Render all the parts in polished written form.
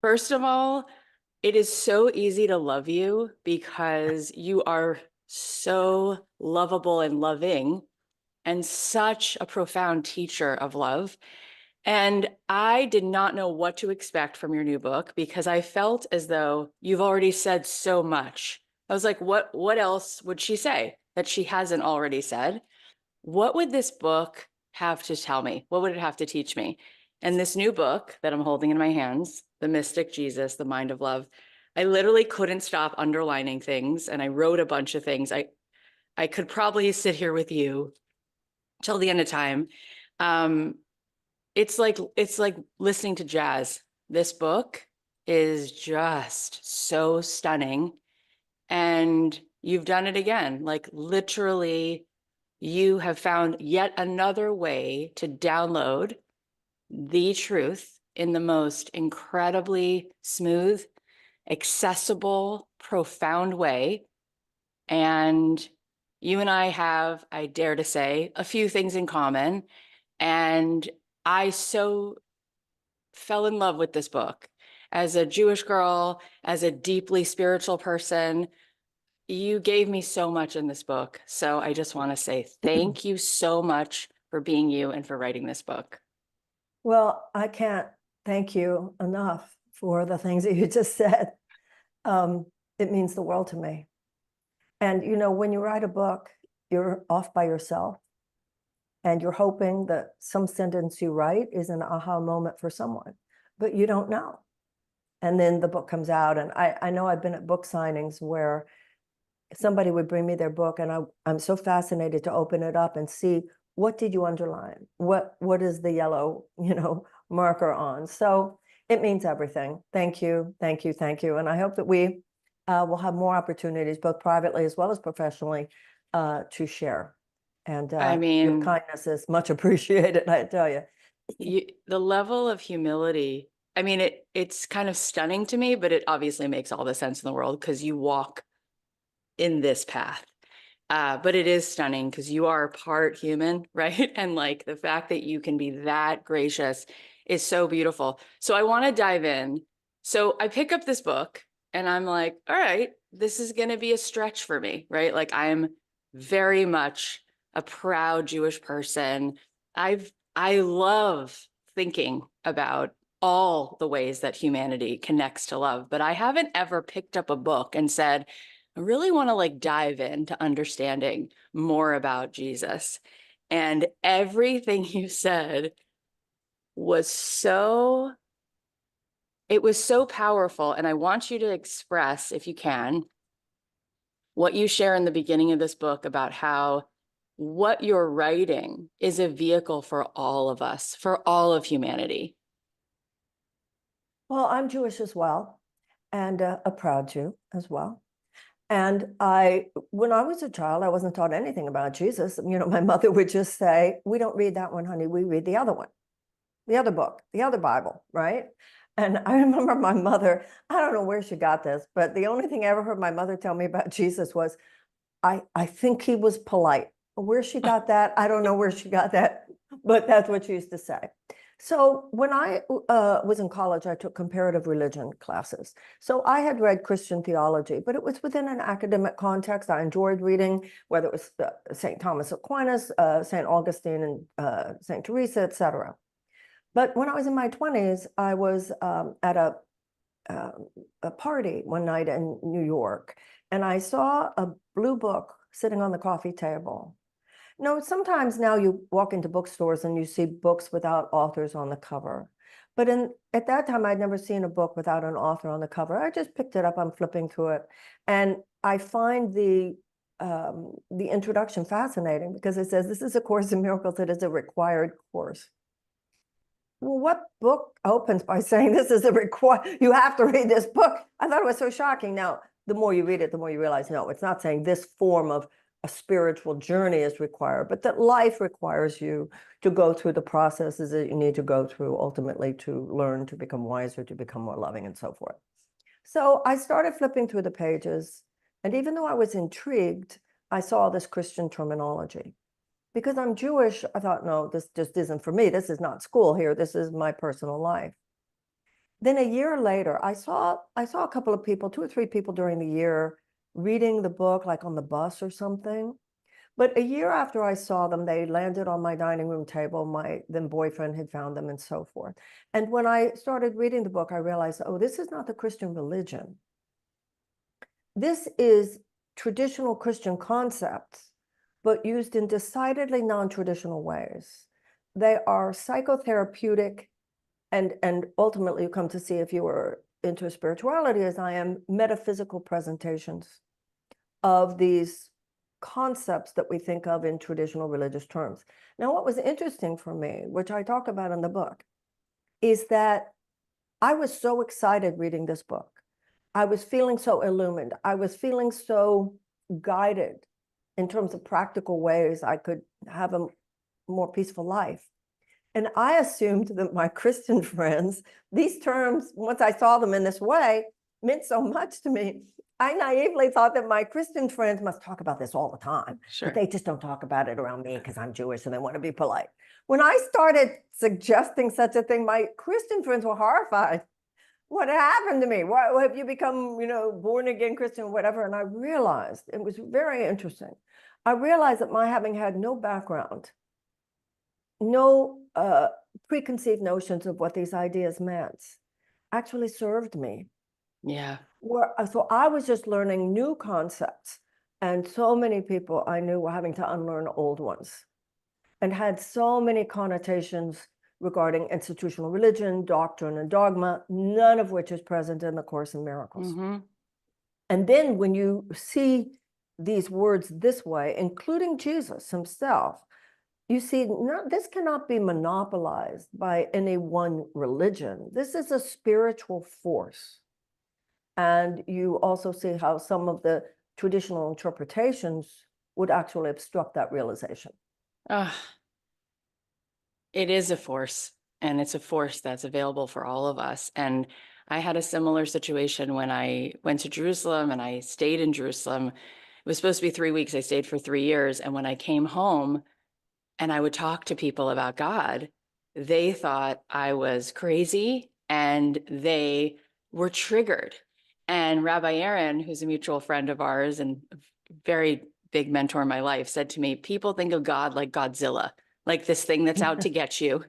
First of all, it is so easy to love you because you are so lovable and loving and such a profound teacher of love. And I did not know what to expect from your new book because I felt as though you've already said so much. I was like, what else would she say that she hasn't already said? What would this book have to tell me? What would it have to teach me? And this new book that I'm holding in my hands, The Mystic Jesus, The Mind of Love, I literally couldn't stop underlining things and I wrote a bunch of things. I could probably sit here with you till the end of time. Um, it's like listening to jazz. This book is just so stunning. And you've done it again. Like literally, you have found yet another way to download the truth in the most incredibly smooth, accessible, profound way. And you and I have, I dare to say, a few things in common. And I so fell in love with this book. As a Jewish girl, as a deeply spiritual person, you gave me so much in this book. So I just want to say thank you so much for being you and for writing this book. Well, I can't thank you enough for the things that you just said. Um, it means the world to me. And when you write a book, you're off by yourself and you're hoping that some sentence you write is an aha moment for someone, but you don't know. And then the book comes out, and I know I've been at book signings where somebody would bring me their book, and I'm so fascinated to open it up and see, what did you underline? What is the yellow, marker on? So it means everything. Thank you, thank you, thank you. And I hope that we will have more opportunities, both privately as well as professionally, to share. And I your mean, kindness is much appreciated, I tell you. the level of humility, I mean, it's kind of stunning to me, but it obviously makes all the sense in the world because you walk in this path. But it is stunning because you are part human, right? And like the fact that you can be that gracious is so beautiful. So I want to dive in. So I pick up this book and I'm like, all right, this is going to be a stretch for me, right? Like I'm very much a proud Jewish person. I love thinking about all the ways that humanity connects to love, but I haven't ever picked up a book and said, I really want to like dive into understanding more about Jesus. And everything you said was so, it was so powerful. And I want you to express, if you can, what you share in the beginning of this book about how what you're writing is a vehicle for all of us, for all of humanity. Well, I'm Jewish as well, and a proud Jew as well. And when I was a child, I wasn't taught anything about Jesus. My mother would just say, "We don't read that one, honey. We read the other one, the other book, the other Bible," right? And I remember my mother, I don't know where she got this, but the only thing I ever heard my mother tell me about Jesus was, I think he was polite. Where she got that, I don't know where she got that, but that's what she used to say. So when I was in college, I took comparative religion classes. So I had read Christian theology, but it was within an academic context. I enjoyed reading, whether it was St. Thomas Aquinas, St. Augustine, and St. Teresa, etc. But when I was in my 20s, I was at uh, a party one night in New York, and I saw a blue book sitting on the coffee table. Sometimes now you walk into bookstores and you see books without authors on the cover. But at that time, I'd never seen a book without an author on the cover. I just picked it up, I'm flipping through it. And I find the introduction fascinating because it says, "This is a Course in Miracles. It is a required course." Well, what book opens by saying this is you have to read this book? I thought it was so shocking. Now, the more you read it, the more you realize, no, it's not saying this form of a spiritual journey is required, but that life requires you to go through the processes that you need to go through ultimately to learn, to become wiser, to become more loving, and so forth. So I started flipping through the pages, and even though I was intrigued, I saw this Christian terminology. Because I'm Jewish, I thought, no, this just isn't for me. This is not school here. This is my personal life. Then a year later, I saw a couple of people, 2 or 3 people during the year reading the book, like on the bus or something. But a year after I saw them, they landed on my dining room table. My then boyfriend had found them and so forth. And when I started reading the book, I realized, oh, this is not the Christian religion. This is traditional Christian concepts, but used in decidedly non-traditional ways. They are psychotherapeutic, and ultimately you come to see, if you were into spirituality as I am, metaphysical presentations of these concepts that we think of in traditional religious terms. Now, what was interesting for me, which I talk about in the book, is that I was so excited reading this book. I was feeling so illumined. I was feeling so guided in terms of practical ways I could have a more peaceful life. And I assumed that my Christian friends, these terms, once I saw them in this way, meant so much to me. I naively thought that my Christian friends must talk about this all the time, Sure. but they just don't talk about it around me because I'm Jewish and they want to be polite. When I started suggesting such a thing, my Christian friends were horrified. What happened to me? Why have you become, born again Christian or whatever? And I realized, it was very interesting. I realized that my having had no background, no preconceived notions of what these ideas meant, actually served me. Yeah. So I was just learning new concepts, and so many people I knew were having to unlearn old ones, and had so many connotations regarding institutional religion, doctrine, and dogma, none of which is present in the Course in Miracles. Mm-hmm. And then when you see these words this way, including Jesus himself, you see, this cannot be monopolized by any one religion. This is a spiritual force. And you also see how some of the traditional interpretations would actually obstruct that realization. It is a force, and it's a force that's available for all of us. And I had a similar situation when I went to Jerusalem and I stayed in Jerusalem. It was supposed to be 3 weeks. I stayed for 3 years. And when I came home and I would talk to people about God, they thought I was crazy and they were triggered. And Rabbi Aaron, who's a mutual friend of ours and a very big mentor in my life, said to me, people think of God like Godzilla, like this thing that's out to get you.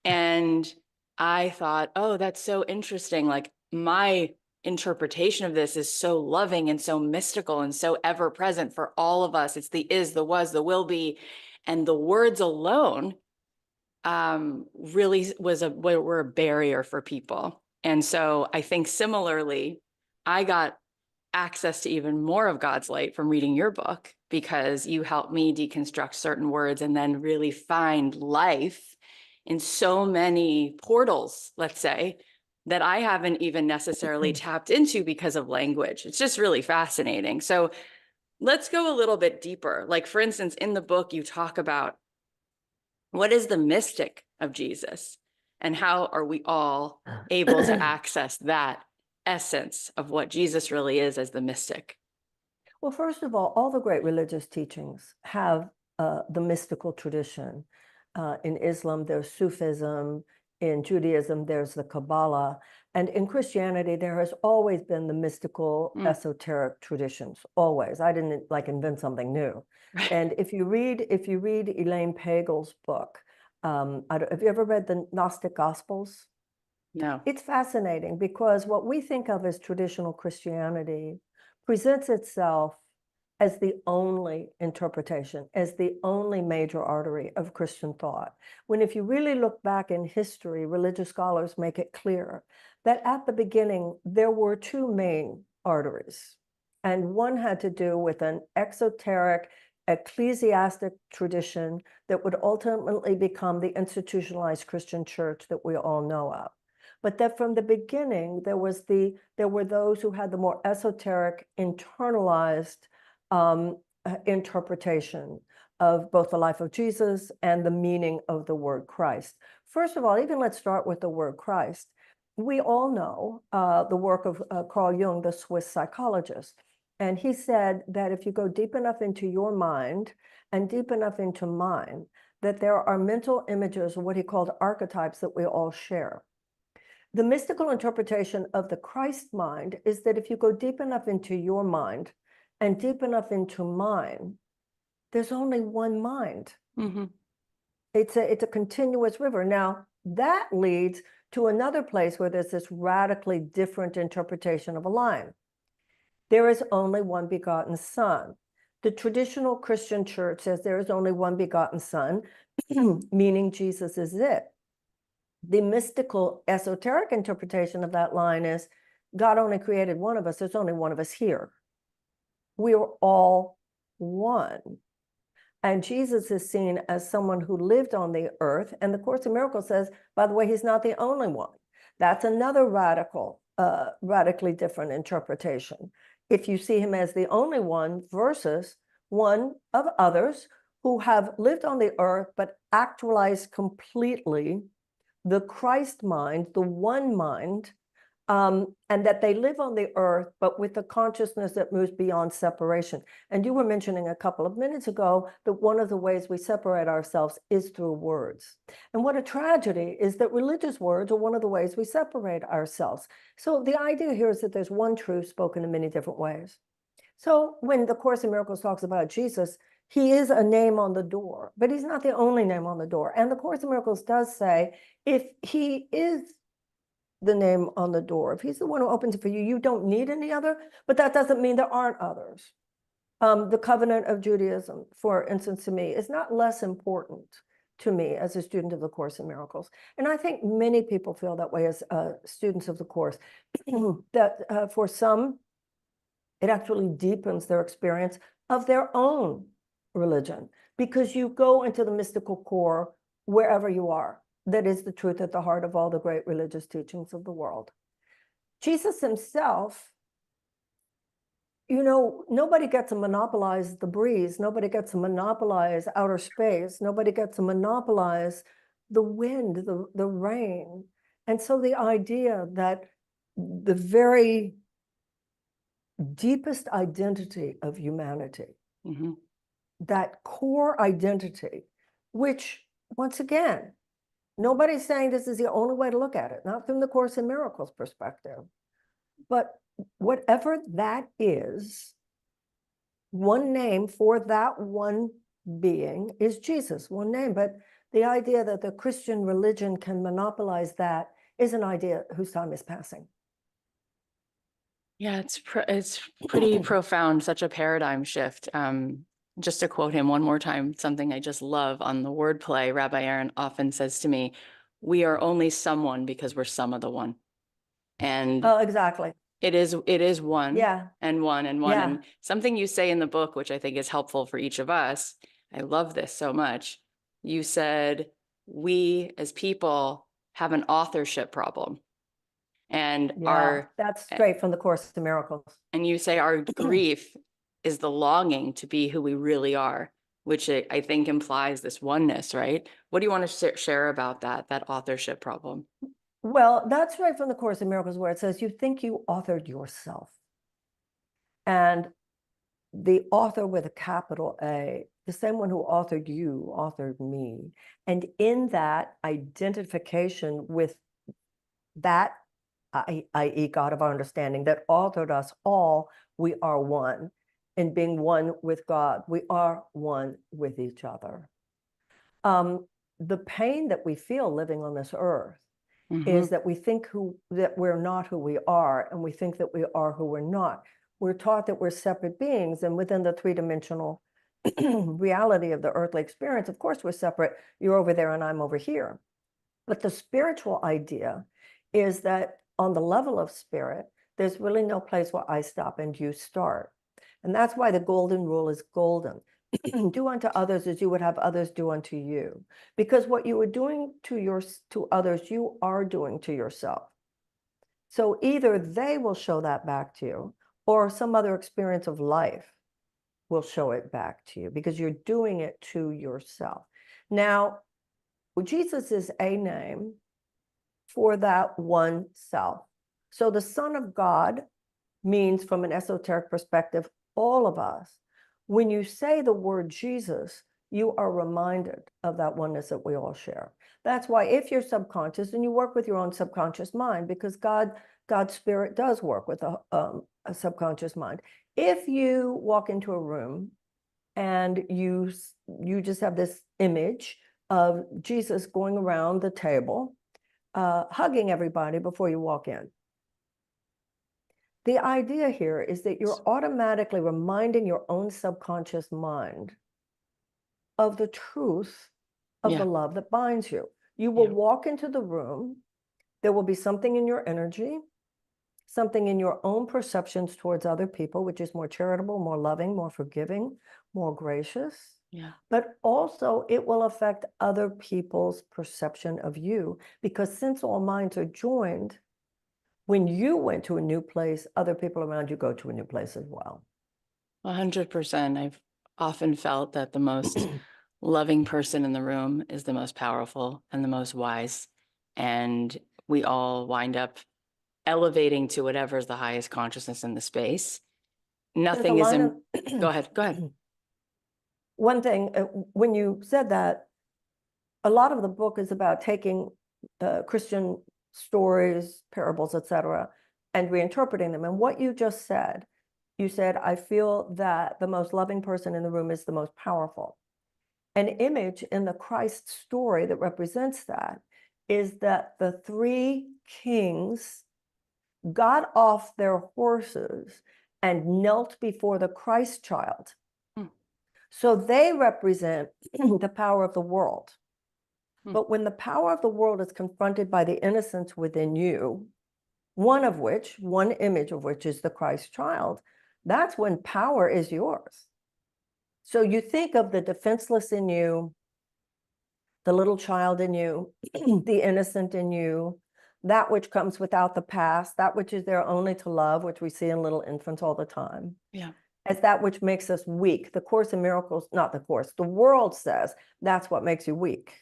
And I thought, oh, that's so interesting. Like my interpretation of this is so loving and so mystical and so ever present for all of us. It's the is, the was, the will be. And the words alone really were a barrier for people. And so I think similarly, I got access to even more of God's light from reading your book, because you helped me deconstruct certain words and then really find life in so many portals, let's say, that I haven't even necessarily tapped into because of language. It's just really fascinating. So let's go a little bit deeper. Like, for instance, in the book, you talk about what is the mystic of Jesus and how are we all able to access that essence of what Jesus really is as the mystic? Well, first of all the great religious teachings have the mystical tradition. In Islam, there's Sufism. In Judaism, there's the Kabbalah. And in Christianity, there has always been the mystical, esoteric traditions, always. I didn't invent something new. Right. And if you read Elaine Pagel's book, have you ever read the Gnostic Gospels? No. It's fascinating because what we think of as traditional Christianity presents itself as the only interpretation, as the only major artery of Christian thought. When if you really look back in history, religious scholars make it clear that at the beginning, there were two main arteries. And one had to do with an exoteric ecclesiastic tradition that would ultimately become the institutionalized Christian church that we all know of. But that from the beginning, there were those who had the more esoteric, internalized interpretation of both the life of Jesus and the meaning of the word Christ. First of all, even let's start with the word Christ. We all know the work of Carl Jung, the Swiss psychologist. And he said that if you go deep enough into your mind and deep enough into mine, that there are mental images, what he called archetypes, that we all share. The mystical interpretation of the Christ mind is that if you go deep enough into your mind and deep enough into mine, there's only one mind. Mm-hmm. It's a continuous river. Now, that leads to another place where there's this radically different interpretation of a line. There is only one begotten Son. The traditional Christian church says there is only one begotten Son, meaning Jesus is it. The mystical, esoteric interpretation of that line is God only created one of us. There's only one of us here. We are all one. And Jesus is seen as someone who lived on the earth. And the Course in Miracles says, by the way, he's not the only one. That's another radically different interpretation. If you see him as the only one versus one of others who have lived on the earth, but actualized completely the Christ mind, the one mind, and that they live on the earth, but with a consciousness that moves beyond separation. And you were mentioning a couple of minutes ago that one of the ways we separate ourselves is through words. And what a tragedy is that religious words are one of the ways we separate ourselves. So the idea here is that there's one truth spoken in many different ways. So when the Course in Miracles talks about Jesus, he is a name on the door, but he's not the only name on the door. And the Course in Miracles does say, if he is the name on the door, if he's the one who opens it for you, you don't need any other, but that doesn't mean there aren't others. The covenant of Judaism, for instance, to me, is not less important to me as a student of the Course in Miracles. And I think many people feel that way as students of the Course, that for some, it actually deepens their experience of their own religion, because you go into the mystical core wherever you are. That is the truth at the heart of all the great religious teachings of the world. Jesus himself, nobody gets to monopolize the breeze. Nobody gets to monopolize outer space. Nobody gets to monopolize the wind, the rain. And so the idea that the very deepest identity of humanity, Mm-hmm. that core identity, which, once again, nobody's saying this is the only way to look at it, not from the Course in Miracles perspective, but whatever that is, one name for that one being is Jesus, one name. But the idea that the Christian religion can monopolize that is an idea whose time is passing. Yeah, it's pretty profound, such a paradigm shift. Just to quote him one more time, something I just love on the wordplay, Rabbi Aaron often says to me, we are only someone because we're some of the one. And exactly. it is one, Yeah. and one and one. Yeah. And something you say in the book, which I think is helpful for each of us, I love this so much. You said, we as people have an authorship problem. And Yeah, that's straight from the Course in Miracles. and you say our grief is the longing to be who we really are, which I think implies this oneness, right? What do you want to share about that authorship problem? Well, that's right from the Course in Miracles, where it says you think you authored yourself. And the author with a capital A, the same one who authored you, authored me. And in that identification with that, i.e. God of our understanding, that authored us all, we are one. In being one with God, we are one with each other. The pain that we feel living on this earth is that we think that we're not who we are, and we think that we are who we're not. We're taught that we're separate beings, and within the three-dimensional reality of the earthly experience, of course, we're separate. You're over there and I'm over here. But the spiritual idea is that on the level of spirit, there's really no place where I stop and you start. And that's why the golden rule is golden. Do unto others as you would have others do unto you. Because what you are doing to others, you are doing to yourself. So either they will show that back to you, or some other experience of life will show it back to you, because you're doing it to yourself. Now, Jesus is a name for that one self. So the Son of God means, from an esoteric perspective, all of us. When you say the word Jesus, you are reminded of that oneness that we all share. That's why if you're subconscious, and you work with your own subconscious mind, because God's spirit does work with a subconscious mind. If you walk into a room and you just have this image of Jesus going around the table, hugging everybody before you walk in. The idea here is that you're automatically reminding your own subconscious mind of the truth of the love that binds you. You will walk into the room, there will be something in your energy, something in your own perceptions towards other people, which is more charitable, more loving, more forgiving, more gracious. Yeah. But also it will affect other people's perception of you, because since all minds are joined, when you went to a new place, other people around you go to a new place as well. 100%. I've often felt that the most loving person in the room is the most powerful and the most wise. And we all wind up elevating to whatever is the highest consciousness in the space. Nothing is in... Go ahead. One thing, when you said that, a lot of the book is about taking Christian stories, parables, etc., and reinterpreting them. And what you just said, you said, I feel that the most loving person in the room is the most powerful. An image in the Christ story that represents that is that the three kings got off their horses and knelt before the Christ child. So they represent the power of the world. But when the power of the world is confronted by the innocence within you, one image of which is the Christ child, that's when power is yours. So you think of the defenseless in you, the little child in you, the innocent in you, that which comes without the past, that which is there only to love, which we see in little infants all the time. Yeah. As that which makes us weak. The Course in Miracles, not the Course, the world says that's what makes you weak.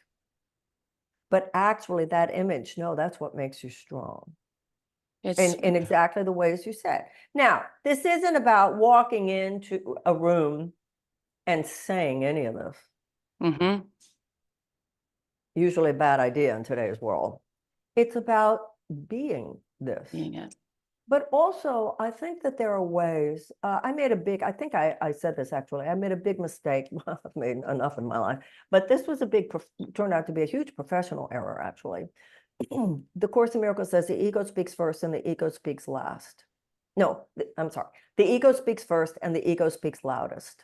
But actually that image, no, that's what makes you strong. In exactly the ways you said. Now, this isn't about walking into a room and saying any of this. Mm-hmm. Usually a bad idea in today's world. It's about being this. But also, I think that there are ways. I think I said this actually. I made a big mistake. I've made enough in my life. But this was turned out to be a huge professional error, actually. The Course in Miracles says the ego speaks first and the ego speaks last. No, I'm sorry. The ego speaks first and the ego speaks loudest.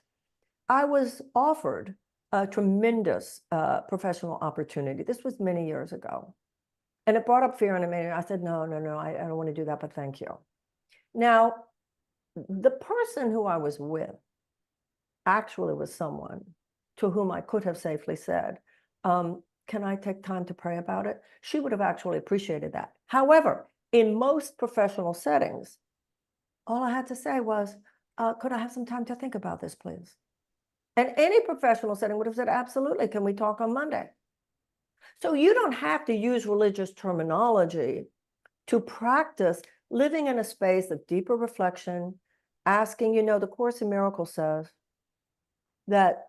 I was offered a tremendous professional opportunity. This was many years ago. And it brought up fear in me. And I said, no, I don't want to do that, but thank you. Now, the person who I was with actually was someone to whom I could have safely said, can I take time to pray about it? She would have actually appreciated that. However, in most professional settings, all I had to say was, could I have some time to think about this, please? And any professional setting would have said, absolutely, can we talk on Monday? So you don't have to use religious terminology to practice living in a space of deeper reflection, asking, the Course in Miracles says that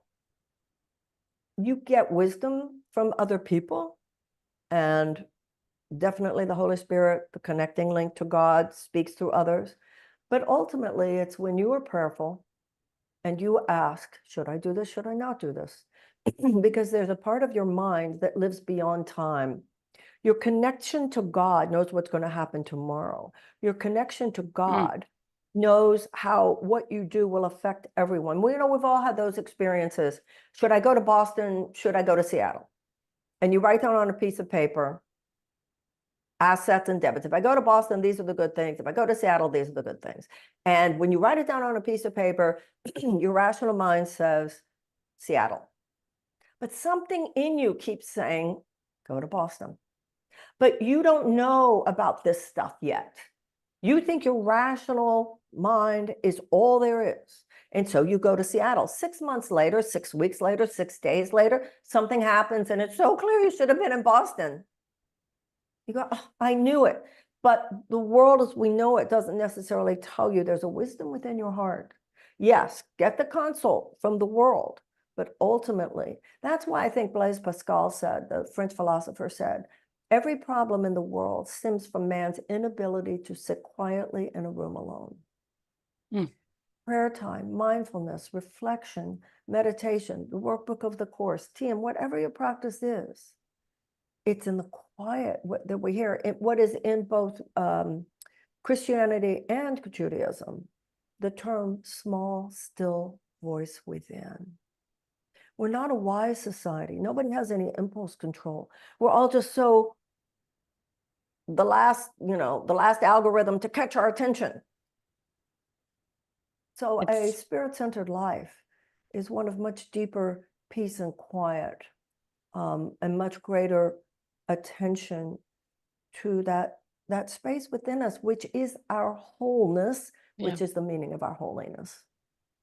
you get wisdom from other people, and definitely the Holy Spirit, the connecting link to God, speaks through others. But ultimately, it's when you are prayerful and you ask, should I do this? Should I not do this? Because there's a part of your mind that lives beyond time. Your connection to God knows what's going to happen tomorrow. Your connection to God knows how what you do will affect everyone. We've all had those experiences. Should I go to Boston? Should I go to Seattle? And you write down on a piece of paper, assets and debits. If I go to Boston, these are the good things. If I go to Seattle, these are the good things. And when you write it down on a piece of paper, your rational mind says Seattle. But something in you keeps saying, go to Boston. But you don't know about this stuff yet. You think your rational mind is all there is. And so you go to Seattle. 6 months later, 6 weeks later, 6 days later, something happens and it's so clear you should have been in Boston. You go, oh, I knew it. But the world as we know it doesn't necessarily tell you there's a wisdom within your heart. Yes, get the consult from the world, But ultimately, that's why I think Blaise Pascal said, the French philosopher said, every problem in the world stems from man's inability to sit quietly in a room alone. Mm. Prayer time, mindfulness, reflection, meditation, the workbook of the Course, TM, whatever your practice is, it's in the quiet that we hear. What is in both Christianity and Judaism, the term small, still voice within. We're not a wise society. Nobody has any impulse control. We're all just so the last algorithm to catch our attention. So a spirit-centered life is one of much deeper peace and quiet, and much greater attention to that space within us, which is our wholeness, which is the meaning of our holiness.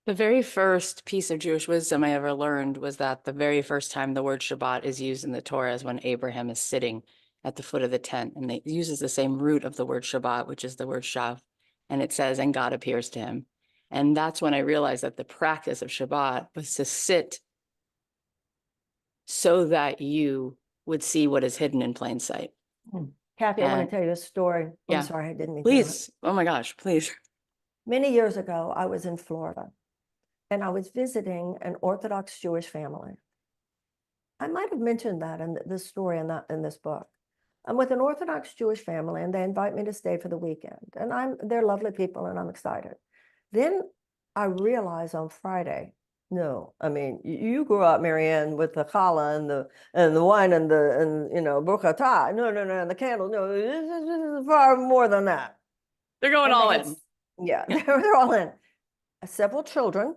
The very first piece of Jewish wisdom I ever learned was that the very first time the word Shabbat is used in the Torah is when Abraham is sitting at the foot of the tent, and it uses the same root of the word Shabbat, which is the word Shav, and it says, and God appears to him. And that's when I realized that the practice of Shabbat was to sit so that you would see what is hidden in plain sight. Kathy, I want to tell you a story. I'm sorry, I didn't mean to. Please. Oh my gosh, please. Many years ago, I was in Florida and I was visiting an Orthodox Jewish family. I might have mentioned that in this story in this book. I'm with an Orthodox Jewish family and they invite me to stay for the weekend. And they're lovely people and I'm excited. Then I realize on Friday, no, I mean, you grew up, Marianne, with the challah and the wine and burkata. No, and the candle. No, this is far more than that. They're going all in. Yeah, they're all in. Several children,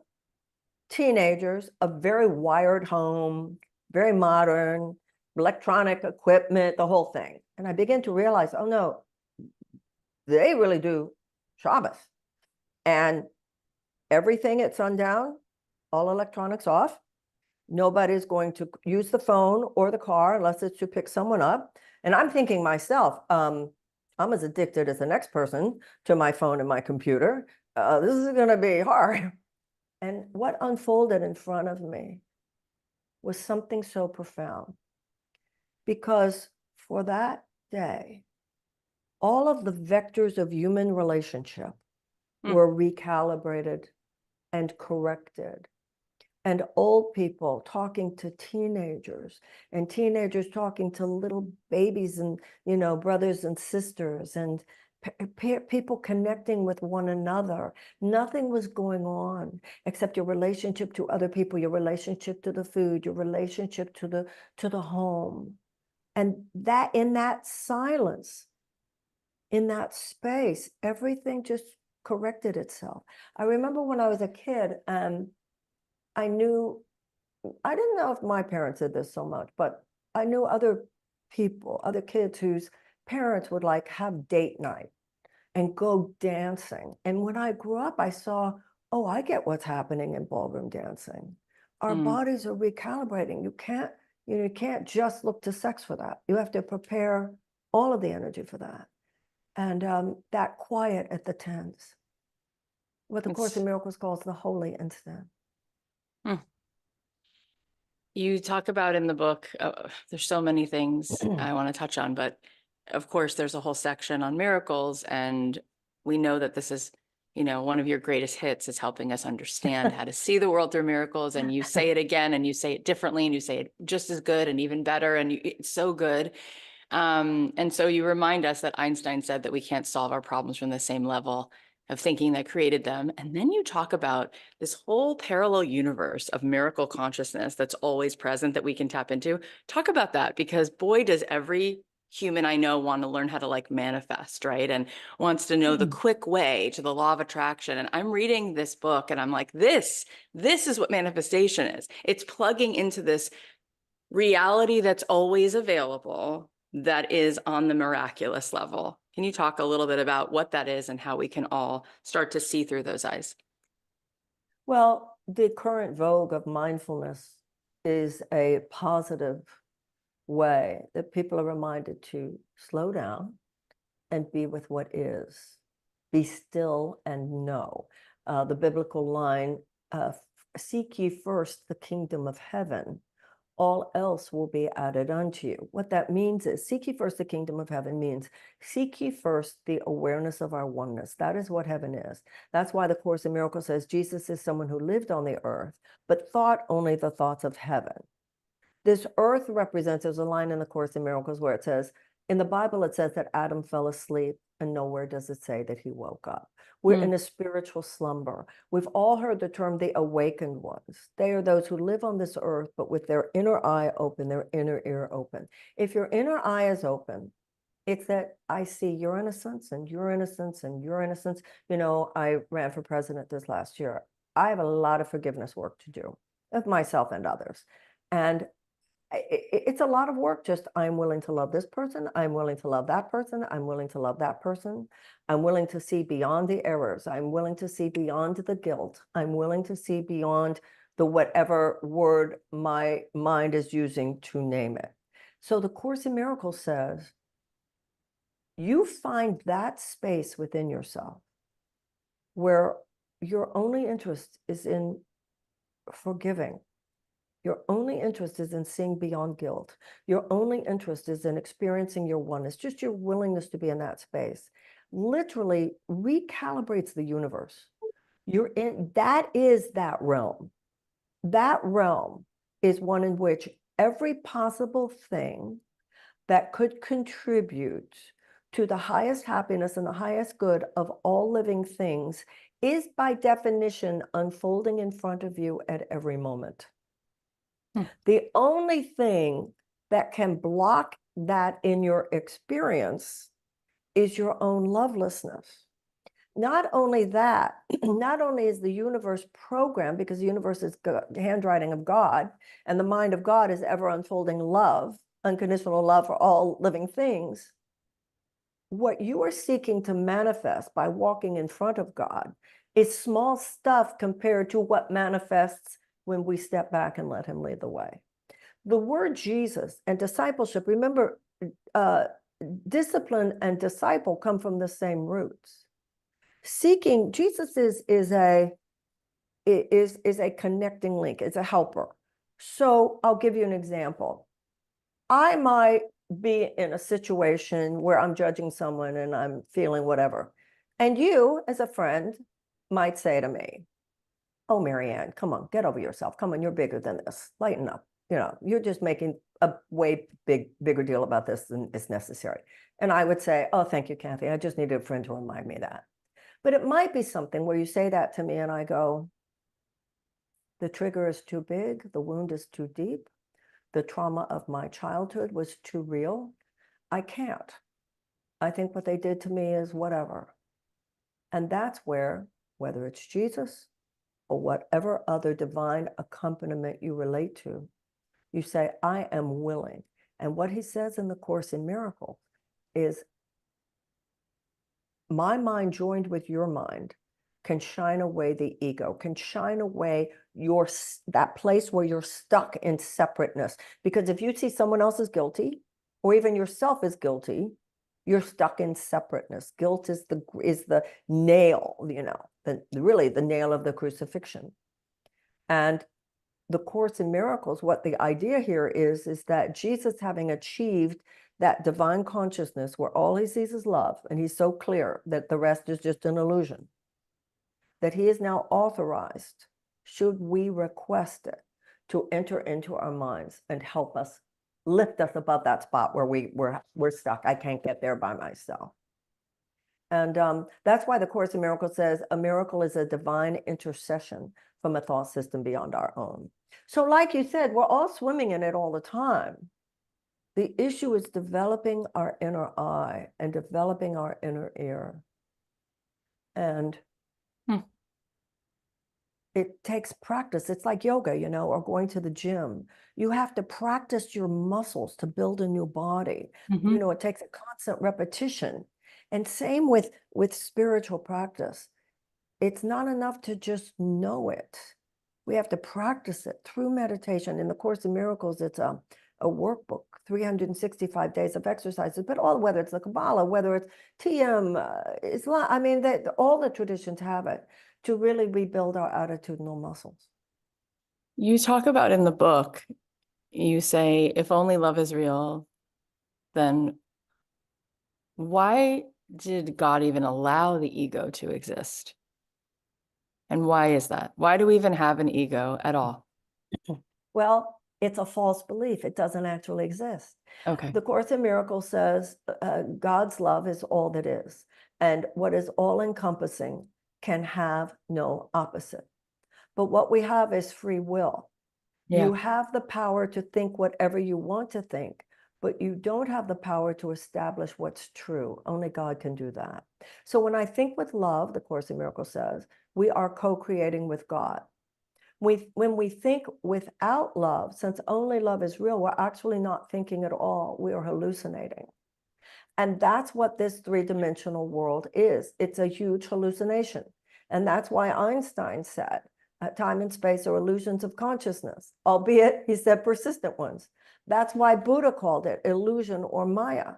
teenagers, a very wired home, very modern, electronic equipment, the whole thing. And I begin to realize, oh no, they really do Shabbos. And everything at sundown, all electronics off. Nobody's going to use the phone or the car unless it's to pick someone up. And I'm thinking myself, I'm as addicted as the next person to my phone and my computer. This is going to be hard. And what unfolded in front of me was something so profound. Because for that day, all of the vectors of human relationship were recalibrated and corrected. And old people talking to teenagers and teenagers talking to little babies and, brothers and sisters and people connecting with one another. Nothing was going on except your relationship to other people, your relationship to the food, your relationship to the home. And that in that silence, in that space, everything just corrected itself. I remember when I was a kid, I didn't know if my parents did this so much, but I knew other people, other kids whose parents would have date night and go dancing. And when I grew up, I saw, oh, I get what's happening in ballroom dancing. Our bodies are recalibrating. You can't just look to sex for that. You have to prepare all of the energy for that. And that quiet at the tents, what the Course in Miracles calls the holy instant. You talk about in the book, there's so many things I want to touch on, but of course there's a whole section on miracles, and we know that this is, one of your greatest hits is helping us understand how to see the world through miracles, and you say it again, and you say it differently, and you say it just as good and even better, and it's so good. And so you remind us that Einstein said that we can't solve our problems from the same level of thinking that created them. And then you talk about this whole parallel universe of miracle consciousness that's always present that we can tap into. Talk about that, because boy, does every human I know want to learn how to manifest, right? And wants to know the quick way to the law of attraction. And I'm reading this book and I'm like, this is what manifestation is. It's plugging into this reality that's always available, that is on the miraculous level. Can you talk a little bit about what that is and how we can all start to see through those eyes? Well, the current vogue of mindfulness is a positive way that people are reminded to slow down and be with what is. Be still and know. The biblical line seek ye first the kingdom of heaven, all else will be added unto you. What that means is seek ye first the kingdom of heaven means seek ye first the awareness of our oneness. That is what heaven is. That's why the Course in Miracles says Jesus is someone who lived on the earth, but thought only the thoughts of heaven. This earth represents, there's a line in the Course in Miracles where it says, in the Bible, it says that Adam fell asleep, and nowhere does it say that he woke up. We're in a spiritual slumber. We've all heard the term the awakened ones. They are those who live on this earth, but with their inner eye open, their inner ear open. If your inner eye is open, it's that I see your innocence and your innocence and your innocence. You know, I ran for president this last year. I have a lot of forgiveness work to do of myself and others. And it's a lot of work. Just I'm willing to love this person. I'm willing to love that person. I'm willing to love that person. I'm willing to see beyond the errors. I'm willing to see beyond the guilt. I'm willing to see beyond the whatever word my mind is using to name it. So the Course in Miracles says, you find that space within yourself where your only interest is in forgiving. Your only interest is in seeing beyond guilt. Your only interest is in experiencing your oneness, just your willingness to be in that space. Literally recalibrates the universe. You're in, that is that realm. That realm is one in which every possible thing that could contribute to the highest happiness and the highest good of all living things is by definition unfolding in front of you at every moment. The only thing that can block that in your experience is your own lovelessness. Not only that, not only is the universe programmed, because the universe is the handwriting of God, and the mind of God is ever unfolding love, unconditional love for all living things. What you are seeking to manifest by walking in front of God is small stuff compared to what manifests when we step back and let him lead the way. The word Jesus and discipleship, remember, discipline and disciple come from the same roots. Seeking Jesus is a connecting link, it's a helper. So I'll give you an example. I might be in a situation where I'm judging someone and I'm feeling whatever. And you, as a friend, might say to me, oh, Marianne, come on, get over yourself. Come on, you're bigger than this. Lighten up. You know, you're just making a way bigger deal about this than is necessary. And I would say, oh, thank you, Kathy. I just needed a friend to remind me of that. But it might be something where you say that to me and I go, the trigger is too big. The wound is too deep. The trauma of my childhood was too real. I can't. I think what they did to me is whatever. And that's where, whether it's Jesus or whatever other divine accompaniment you relate to, you say, I am willing. And what he says in the Course in Miracles is, my mind joined with your mind can shine away the ego, can shine away that place where you're stuck in separateness. Because if you see someone else is guilty, or even yourself is guilty, you're stuck in separateness. Guilt is the nail, you know, really the nail of the crucifixion. And the Course in Miracles, what the idea here is that Jesus, having achieved that divine consciousness where all he sees is love, and he's so clear that the rest is just an illusion, that he is now authorized, should we request it, to enter into our minds and help us, lift us above that spot where we're stuck. I can't get there by myself. And that's why the Course in Miracles says a miracle is a divine intercession from a thought system beyond our own. So like you said, we're all swimming in it all the time. The issue is developing our inner eye and developing our inner ear. And it takes practice. It's like yoga, you know, or going to the gym. You have to practice your muscles to build a new body. You know, it takes a constant repetition. And same with spiritual practice. It's not enough to just know it. We have to practice it through meditation. In the Course in Miracles, it's a workbook, 365 days of exercises, but whether it's the Kabbalah, whether it's TM, Islam, I mean, all the traditions have it, to really rebuild our attitudinal muscles. You talk about in the book, you say, if only love is real, then why did God even allow the ego to exist? And why is that? Why do we even have an ego at all? Well, it's a false belief. It doesn't actually exist. Okay. The Course in Miracles says God's love is all that is, and what is all encompassing can have no opposite. But what we have is free will. Yeah. You have the power to think whatever you want to think, but you don't have the power to establish what's true. Only God can do that. So when I think with love, the Course in Miracles says, we are co-creating with God. When we think without love, since only love is real, we're actually not thinking at all. We are hallucinating. And that's what this three-dimensional world is. It's a huge hallucination. And that's why Einstein said, time and space are illusions of consciousness, albeit he said persistent ones. That's why Buddha called it illusion or Maya.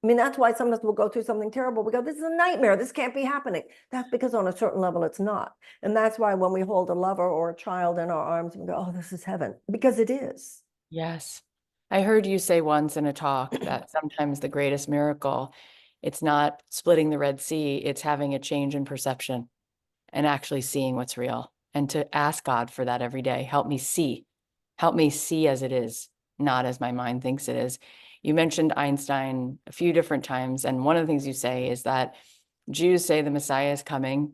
I mean, that's why sometimes we'll go through something terrible. We go, this is a nightmare. This can't be happening. That's because on a certain level, it's not. And that's why when we hold a lover or a child in our arms, we go, oh, this is heaven, because it is. Yes. I heard you say once in a talk that sometimes the greatest miracle, it's not splitting the Red Sea, it's having a change in perception and actually seeing what's real. And to ask God for that every day. Help me see as it is, not as my mind thinks it is. You mentioned Einstein a few different times. And one of the things you say is that Jews say the Messiah is coming.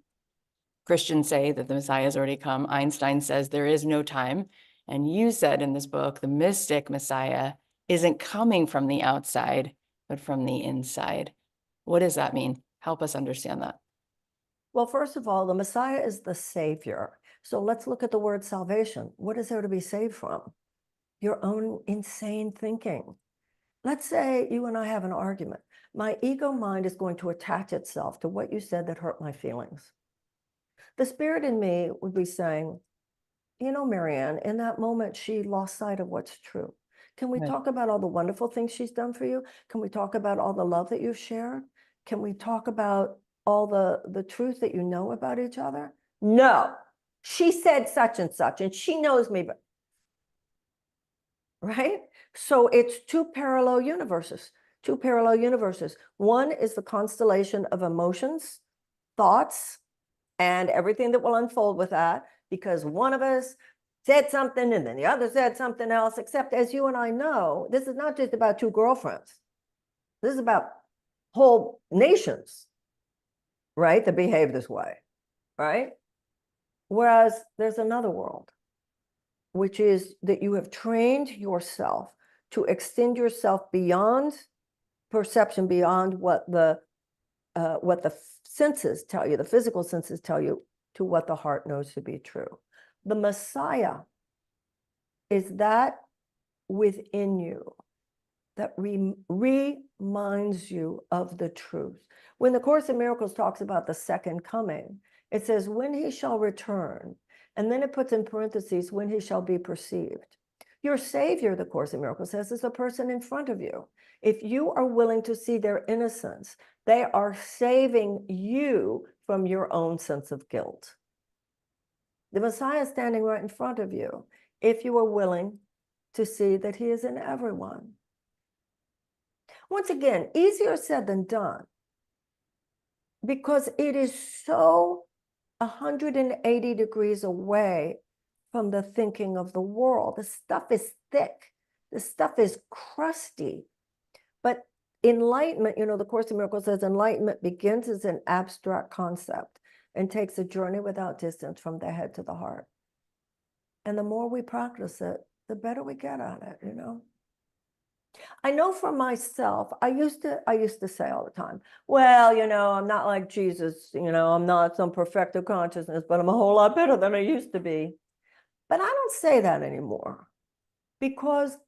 Christians say that the Messiah has already come. Einstein says there is no time. And you said in this book, the mystic Messiah isn't coming from the outside, but from the inside. What does that mean? Help us understand that. Well, first of all, the Messiah is the Savior. So let's look at the word salvation. What is there to be saved from? Your own insane thinking. Let's say you and I have an argument. My ego mind is going to attach itself to what you said that hurt my feelings. The spirit in me would be saying, you know, Marianne, in that moment, she lost sight of what's true. Can we Right. talk about all the wonderful things she's done for you? Can we talk about all the love that you've shared? Can we talk about all the truth that you know about each other? No, she said such and she knows me, but right? So it's two parallel universes, two parallel universes. One is the constellation of emotions, thoughts, and everything that will unfold with that, because one of us said something and then the other said something else, except as you and I know, this is not just about two girlfriends. This is about whole nations, right, that behave this way, right? Whereas there's another world, which is that you have trained yourself to extend yourself beyond perception, beyond what the senses tell you, the physical senses tell you, to what the heart knows to be true. The Messiah is that within you that reminds you of the truth. When the Course in Miracles talks about the second coming, it says, when he shall return, and then it puts in parentheses, when he shall be perceived. Your Savior, the Course in Miracles says, is a person in front of you. If you are willing to see their innocence, they are saving you from your own sense of guilt. The Messiah is standing right in front of you, if you are willing to see that he is in everyone. Once again, easier said than done, because it is so 180 degrees away from the thinking of the world. The stuff is thick. The stuff is crusty. But enlightenment, you know, the Course in Miracles says enlightenment begins as an abstract concept and takes a journey without distance from the head to the heart. And the more we practice it, the better we get at it, you know. I know for myself, I used to say all the time, well, you know, I'm not like Jesus, you know, I'm not some perfected consciousness, but I'm a whole lot better than I used to be. But I don't say that anymore, because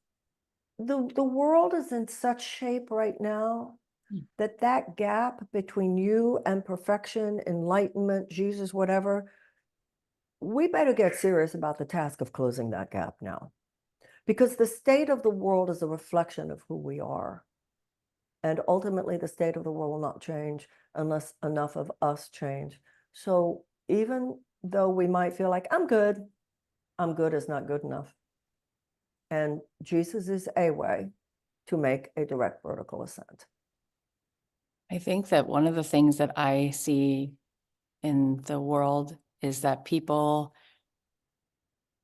the world is in such shape right now that that gap between you and perfection, enlightenment, Jesus, whatever, we better get serious about the task of closing that gap now. Because the state of the world is a reflection of who we are. And ultimately, the state of the world will not change unless enough of us change. So even though we might feel like, I'm good, I'm good is not good enough. And Jesus is a way to make a direct vertical ascent. I think that one of the things that I see in the world is that people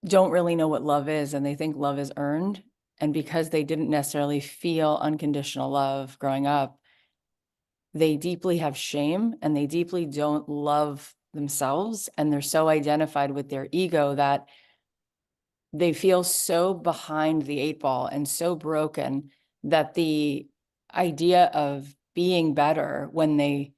don't really know what love is, and they think love is earned. And because they didn't necessarily feel unconditional love growing up, they deeply have shame and they deeply don't love themselves. And they're so identified with their ego that they feel so behind the eight ball and so broken that the idea of being better when they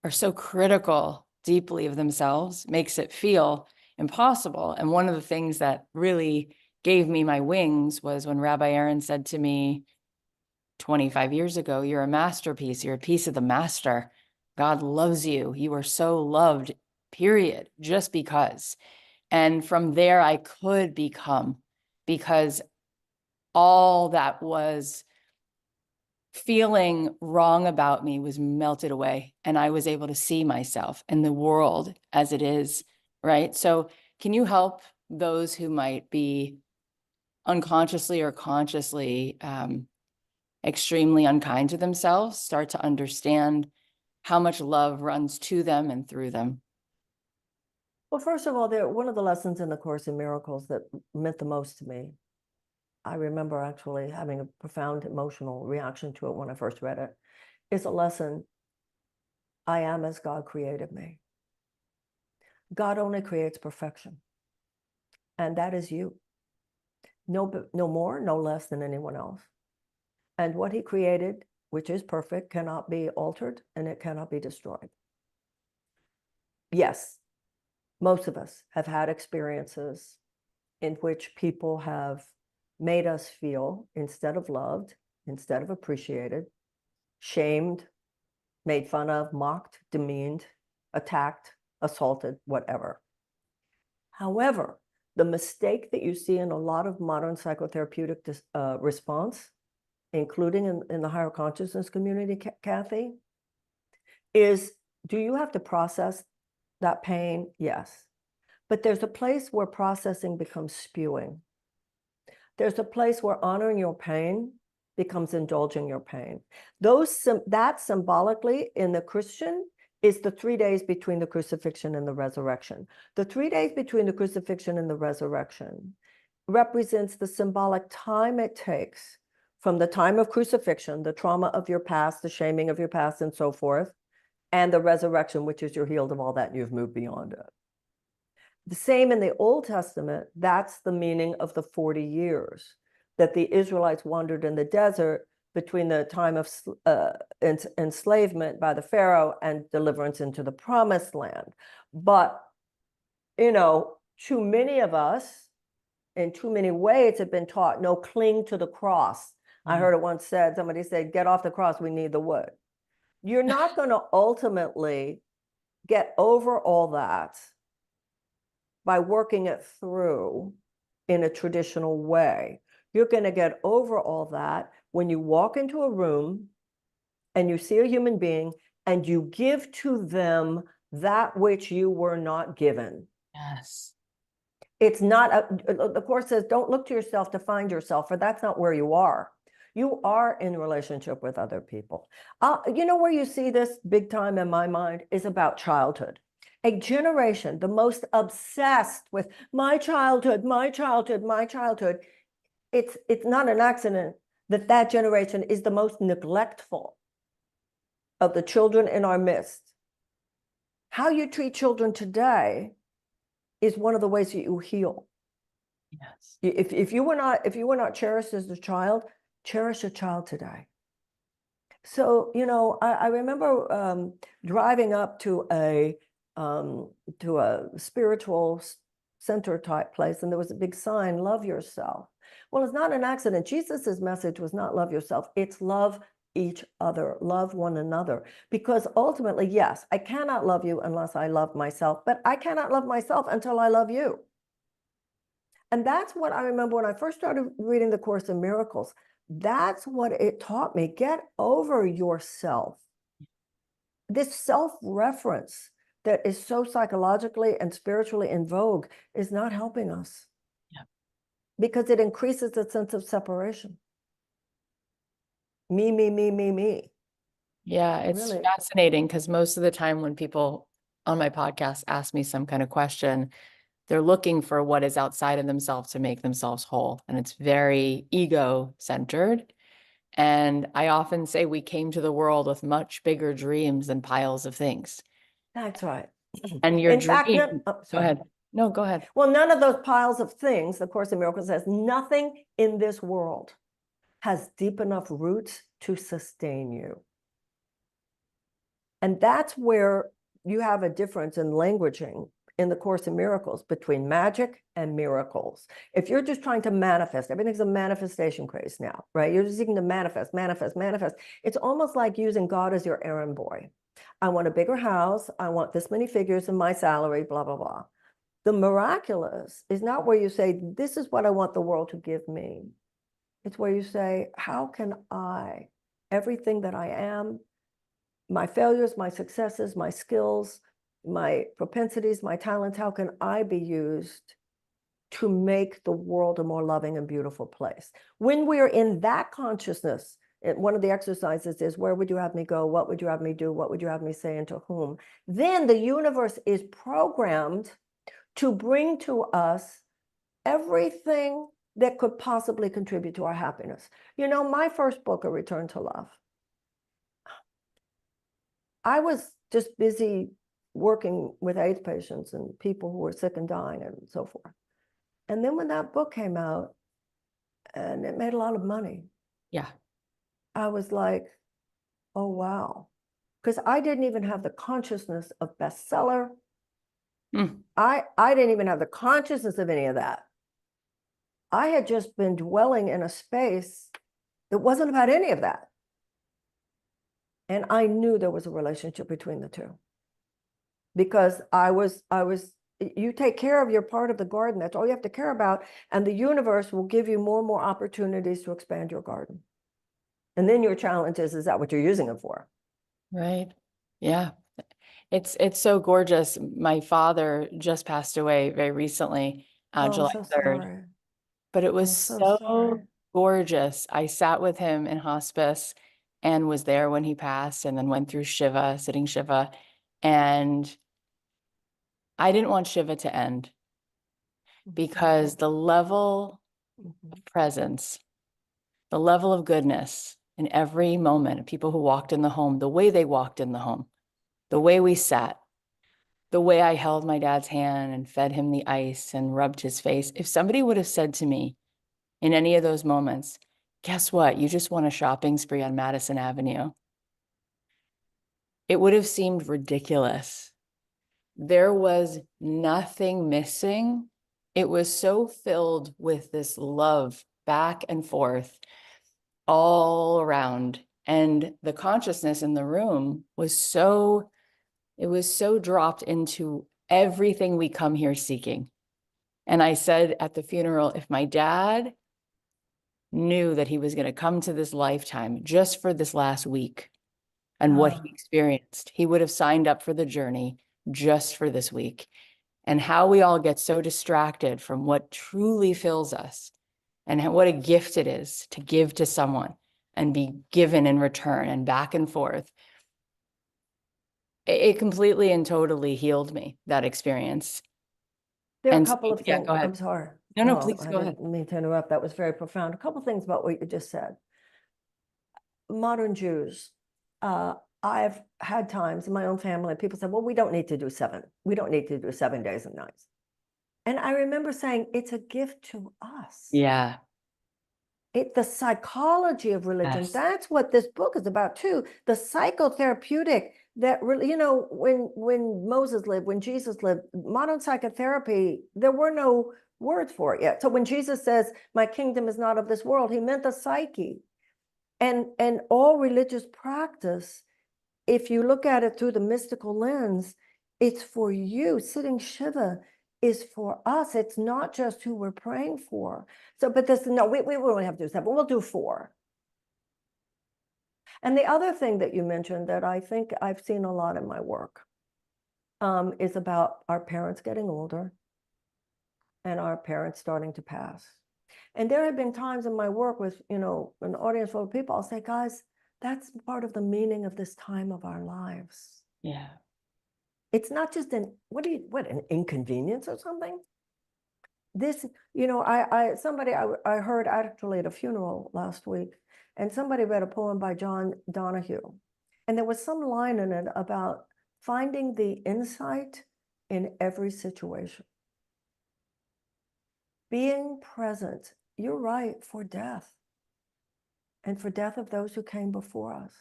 are so critical deeply of themselves makes it feel impossible. And one of the things that really gave me my wings was when Rabbi Aaron said to me 25 years ago, "You're a masterpiece. You're a piece of the master. God loves you. You are so loved, period, just because." And from there, I could become, because all that was feeling wrong about me was melted away, and I was able to see myself and the world as it is, right? So can you help those who might be unconsciously or consciously extremely unkind to themselves start to understand how much love runs to them and through them? Well, first of all, one of the lessons in the Course in Miracles that meant the most to me, I remember actually having a profound emotional reaction to it when I first read it, is a lesson: I am as God created me. God only creates perfection, and that is you. No, no more, no less than anyone else. And what he created, which is perfect, cannot be altered and it cannot be destroyed. Yes, most of us have had experiences in which people have made us feel, instead of loved, instead of appreciated, shamed, made fun of, mocked, demeaned, attacked, assaulted, whatever. However, the mistake that you see in a lot of modern psychotherapeutic response, including in the higher consciousness community, Kathy, is, do you have to process that pain? Yes. But there's a place where processing becomes spewing. There's a place where honoring your pain becomes indulging your pain. That symbolically in the Christian is the 3 days between the crucifixion and the resurrection. The 3 days between the crucifixion and the resurrection represents the symbolic time it takes from the time of crucifixion, the trauma of your past, the shaming of your past, and so forth, and the resurrection, which is you're healed of all that and you've moved beyond it. The same in the Old Testament, that's the meaning of the 40 years that the Israelites wandered in the desert between the time of enslavement by the Pharaoh and deliverance into the promised land. But, too many of us, in too many ways, have been taught, no, cling to the cross. I heard it once said, somebody said, get off the cross, we need the wood. You're not going to ultimately get over all that by working it through in a traditional way. You're going to get over all that when you walk into a room and you see a human being and you give to them that which you were not given. Yes. It's not, the Course says, don't look to yourself to find yourself, for that's not where you are. You are in relationship with other people. Where you see this big time in my mind is about childhood. A generation, the most obsessed with my childhood, my childhood, my childhood. It's not an accident that generation is the most neglectful of the children in our midst. How you treat children today is one of the ways that you heal. Yes. If you were not cherished as a child, cherish a child today. So, I remember driving up to a spiritual center type place, and there was a big sign, love yourself. Well, it's not an accident. Jesus's message was not love yourself. It's love each other, love one another. Because ultimately, yes, I cannot love you unless I love myself, but I cannot love myself until I love you. And that's what I remember when I first started reading the Course in Miracles. That's what it taught me. Get over yourself. This self-reference that is so psychologically and spiritually in vogue is not helping us. because it increases the sense of separation. Me, me, me, me, me. Yeah, it's Really. fascinating because most of the time when people on my podcast ask me some kind of question, they're looking for what is outside of themselves to make themselves whole. And it's very ego centered. And I often say we came to the world with much bigger dreams than piles of things. That's right. And your In fact, dream, oh, go sorry. ahead. No, go ahead. Well, none of those piles of things, the Course in Miracles says, nothing in this world has deep enough roots to sustain you. And that's where you have a difference in languaging in the Course in Miracles between magic and miracles. If you're just trying to manifest, everything's a manifestation craze now, right? You're just seeking to manifest, manifest, manifest. It's almost like using God as your errand boy. I want a bigger house. I want this many figures in my salary, blah, blah, blah. The miraculous is not where you say, this is what I want the world to give me. It's where you say, how can I, everything that I am, my failures, my successes, my skills, my propensities, my talents, how can I be used to make the world a more loving and beautiful place? When we're in that consciousness, one of the exercises is, where would you have me go? What would you have me do? What would you have me say, and to whom? Then the universe is programmed to bring to us everything that could possibly contribute to our happiness. You know, my first book, A Return to Love, I was just busy working with AIDS patients and people who were sick and dying and so forth. And then when that book came out and it made a lot of money, Yeah. I was like, oh, wow. Because I didn't even have the consciousness of bestseller. Mm. I didn't even have the consciousness of any of that. I had just been dwelling in a space that wasn't about any of that. And I knew there was a relationship between the two. Because you take care of your part of the garden. That's all you have to care about. And the universe will give you more and more opportunities to expand your garden. And then your challenge is that what you're using it for? Right. Yeah. It's so gorgeous. My father just passed away very recently, Oh, I'm July so 3rd, sorry. but it was I'm so so sorry. gorgeous. I sat with him in hospice and was there when he passed and then went through Shiva, sitting Shiva. And I didn't want Shiva to end because the level Mhm. of presence, the level of goodness in every moment, people who walked in the home, the way they walked in the home, the way we sat, the way I held my dad's hand and fed him the ice and rubbed his face. If somebody would have said to me in any of those moments, guess what? You just won a shopping spree on Madison Avenue, it would have seemed ridiculous. There was nothing missing. It was so filled with this love back and forth all around. And the consciousness in the room was so, it was so dropped into everything we come here seeking. And I said at the funeral, if my dad knew that he was going to come to this lifetime just for this last week and what he experienced, he would have signed up for the journey just for this week. And how we all get so distracted from what truly fills us and what a gift it is to give to someone and be given in return and back and forth. It completely and totally healed me, that experience. There are a And so, couple of yeah, things. go I'm ahead. sorry. No, No, please I go ahead. didn't mean to interrupt. That was very profound. A couple of things about what you just said. Modern Jews, uh, I've had times in my own family, people said, well, we don't need to do 7. We don't need to do 7 days and nights. And I remember saying, it's a gift to us. Yeah. The psychology of religion, Yes. that's what this book is about too. The psychotherapeutic that really, you know, when Moses lived, when Jesus lived, modern psychotherapy, there were no words for it yet. So when Jesus says, my kingdom is not of this world, he meant the psyche. And all religious practice, if you look at it through the mystical lens, it's for you. Sitting Shiva is for us. It's not just who we're praying for. So, but this, no, we only have to do 7. We'll do 4. And the other thing that you mentioned that I think I've seen a lot in my work is about our parents getting older and our parents starting to pass. And there have been times in my work with, an audience full of people, I'll say, guys, that's part of the meaning of this time of our lives. Yeah. It's not just an inconvenience or something. This, I heard actually at a funeral last week, and somebody read a poem by John Donahue. And there was some line in it about finding the insight in every situation. Being present, you're right, for death and for death of those who came before us.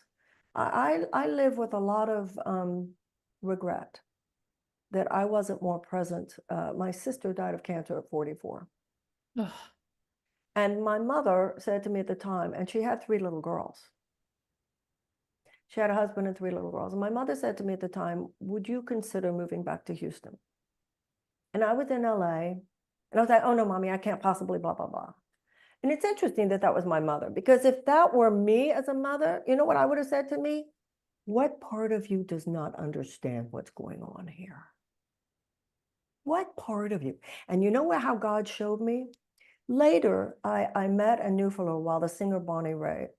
I live with a lot of regret that I wasn't more present. My sister died of cancer at 44. Ugh. And my mother said to me at the time, and she had 3 little girls. She had a husband and 3 little girls. And my mother said to me at the time, would you consider moving back to Houston? And I was in LA, and I was like, oh no, mommy, I can't possibly blah, blah, blah. And it's interesting that that was my mother, because if that were me as a mother, you know what I would have said to me? What part of you does not understand what's going on here? What part of you? And you know how God showed me? Later, I met and knew for a little while the singer Bonnie Raitt,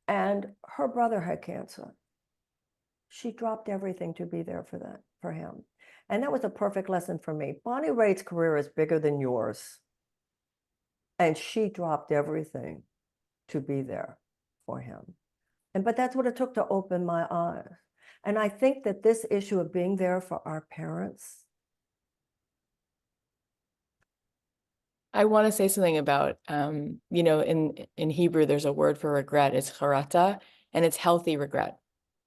and her brother had cancer. She dropped everything to be there for him. And that was a perfect lesson for me. Bonnie Raitt's career is bigger than yours. And she dropped everything to be there for him. But that's what it took to open my eyes. And I think that this issue of being there for our parents. I want to say something about, in Hebrew, there's a word for regret. It's charata, and it's healthy regret.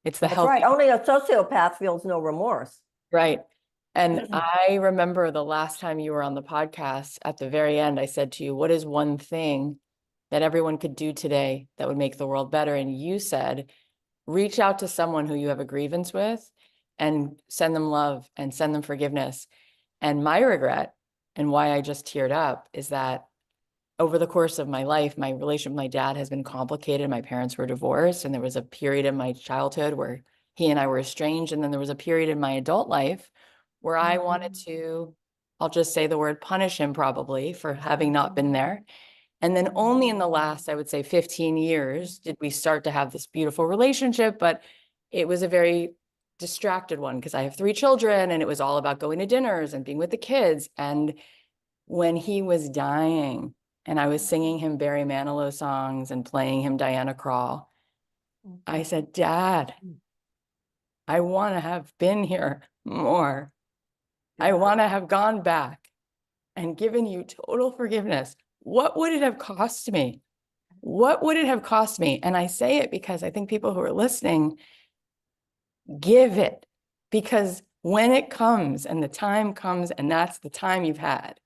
It's the That's healthy. right. Only a sociopath feels no remorse. Right. And I remember the last time you were on the podcast, at the very end, I said to you, what is one thing that everyone could do today that would make the world better? And you said, reach out to someone who you have a grievance with and send them love and send them forgiveness. And my regret, and why I just teared up, is that over the course of my life, my relationship with my dad has been complicated. My parents were divorced, and there was a period in my childhood where he and I were estranged. And then there was a period in my adult life where I wanted to, I'll just say the word, punish him probably for having not been there. And then only in the last, I would say 15 years, did we start to have this beautiful relationship. But it was a very distracted one because I have 3 children, and it was all about going to dinners and being with the kids. And when he was dying, and I was singing him Barry Manilow songs and playing him Diana Krall, I said, Dad, I want to have been here more. I want to have gone back and given you total forgiveness. What would it have cost me? What would it have cost me? And I say it because I think people who are listening, give it, because when it comes and the time comes, and that's the time you've had,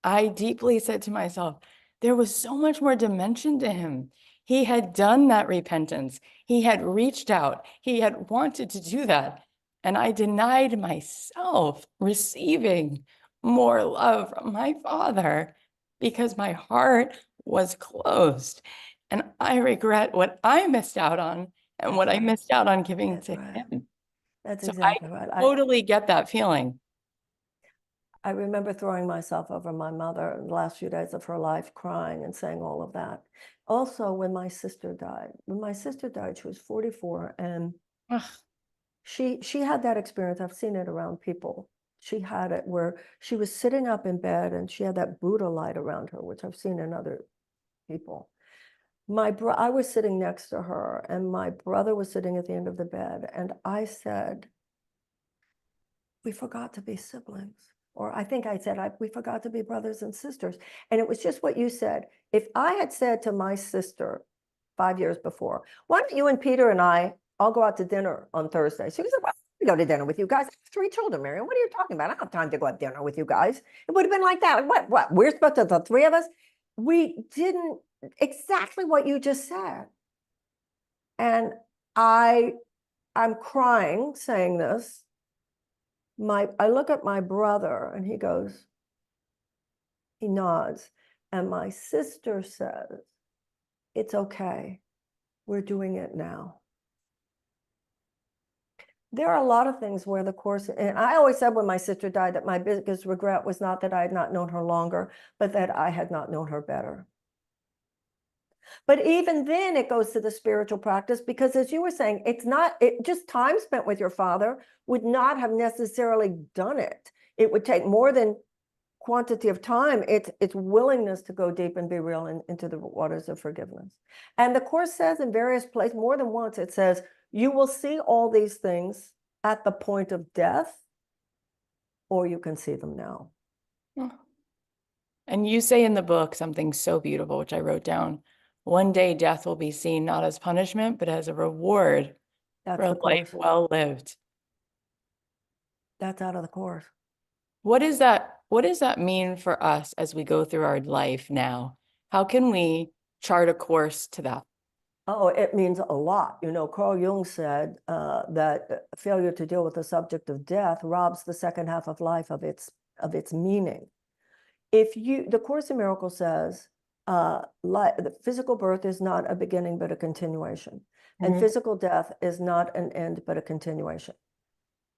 I deeply said to myself, there was so much more dimension to him. He had done that repentance. He had reached out. He had wanted to do that. And I denied myself receiving more love from my father because my heart was closed. And I regret what I missed out on and what I missed out on giving to him. That's So exactly I right. totally get that feeling. I remember throwing myself over my mother in the last few days of her life, crying and saying all of that. Also, when my sister died, she was 44, and Ugh. she had that experience. I've seen it around people. She had it where she was sitting up in bed and she had that Buddha light around her, which I've seen in other people. I was sitting next to her, and my brother was sitting at the end of the bed, and I said, we forgot to be siblings. Or I think I said, we forgot to be brothers and sisters. And it was just what you said. If I had said to my sister 5 years before, why don't you and Peter and I'll go out to dinner on Thursday? She was like, well, I go to dinner with you guys. I have 3 children, Marianne. What are you talking about? I don't have time to go have dinner with you guys. It would have been like that. What? We're supposed to, the 3 of us? We didn't, exactly what you just said. And I'm crying saying this. I look at my brother and he goes, he nods. And my sister says, it's okay. We're doing it now. There are a lot of things where the Course, and I always said when my sister died that my biggest regret was not that I had not known her longer, but that I had not known her better. But even then it goes to the spiritual practice, because as you were saying, it's not, it just time spent with your father would not have necessarily done it. It would take more than quantity of time. It's willingness to go deep and be real into the waters of forgiveness. And the Course says in various places, more than once, it says, you will see all these things at the point of death, or you can see them now. And you say in the book something so beautiful, which I wrote down. One day death will be seen not as punishment, but as a reward for That's a the life Course. well lived. That's out of the Course. What does that mean for us as we go through our life now? How can we chart a course to that? Oh, it means a lot. You know, Carl Jung said that failure to deal with the subject of death robs the second half of life of its meaning. The Course in Miracles says, the physical birth is not a beginning but a continuation, and physical death is not an end but a continuation.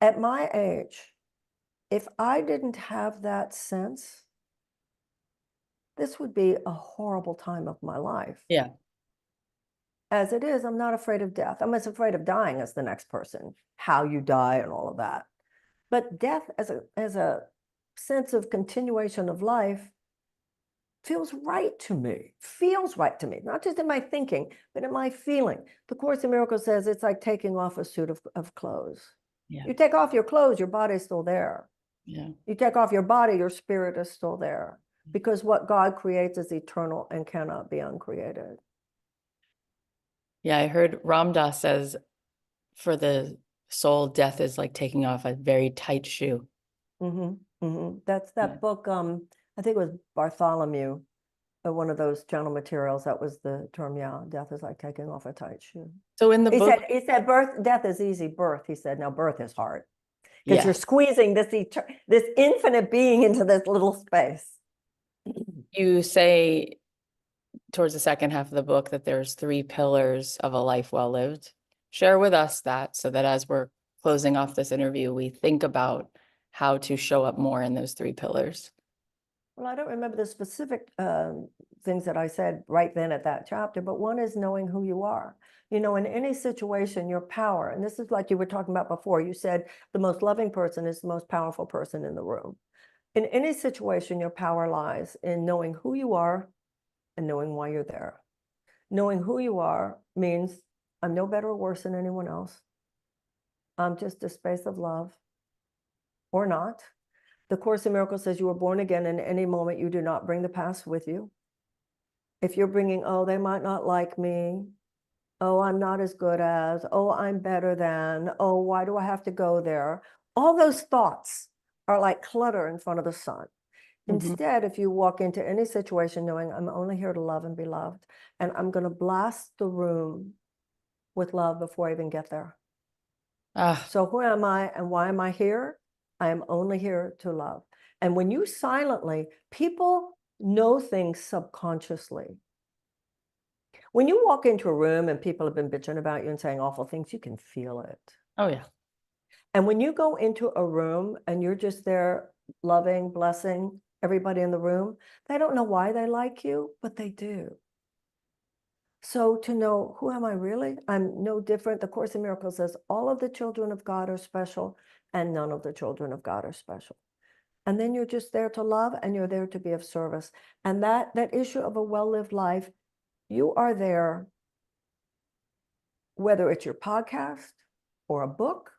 At my age, if I didn't have that sense, this would be a horrible time of my life. Yeah. As it is, I'm not afraid of death. I'm as afraid of dying as the next person, how you die and all of that. But death as a sense of continuation of life feels right to me, not just in my thinking, but in my feeling. The Course in Miracles says it's like taking off a suit of clothes. Yeah. You take off your clothes, your body's still there. Yeah. You take off your body, your spirit is still there, because what God creates is eternal and cannot be uncreated. Yeah. I heard Ram Dass says for the soul, death is like taking off a very tight shoe. That's that book. I think it was Bartholomew, one of those journal materials. That was the term. Yeah, death is like taking off a tight shoe. So in the book, He said death is easy. Birth, he said, now birth is hard, because yeah, you're squeezing this infinite being into this little space. you say towards the second half of the book that there's 3 pillars of a life well lived. Share with us that, so that as we're closing off this interview, we think about how to show up more in those 3 pillars. Well, I don't remember the specific things that I said right then at that chapter, but one is knowing who you are. You know, in any situation, your power, and this is like you were talking about before, you said the most loving person is the most powerful person in the room. In any situation, your power lies in knowing who you are and knowing why you're there. Knowing who you are means I'm no better or worse than anyone else. I'm just a space of love, or not. The Course in Miracles says you were born again, and in any moment you do not bring the past with you. If you're bringing, oh, they might not like me, oh, I'm not as good as, oh, I'm better than, oh, why do I have to go there? All those thoughts are like clutter in front of the sun. Instead, if you walk into any situation knowing I'm only here to love and be loved, and I'm going to blast the room with love before I even get there. So who am I and why am I here? I am only here to love. And when you silently, people know things subconsciously. When you walk into a room and people have been bitching about you and saying awful things, you can feel it. Oh, yeah. And when you go into a room and you're just there loving, blessing everybody in the room, they don't know why they like you, but they do. So to know, who am I really? I'm no different. The Course in Miracles says all of the children of God are special and none of the children of God are special. And then you're just there to love and you're there to be of service. And that issue of a well-lived life, you are there, whether it's your podcast or a book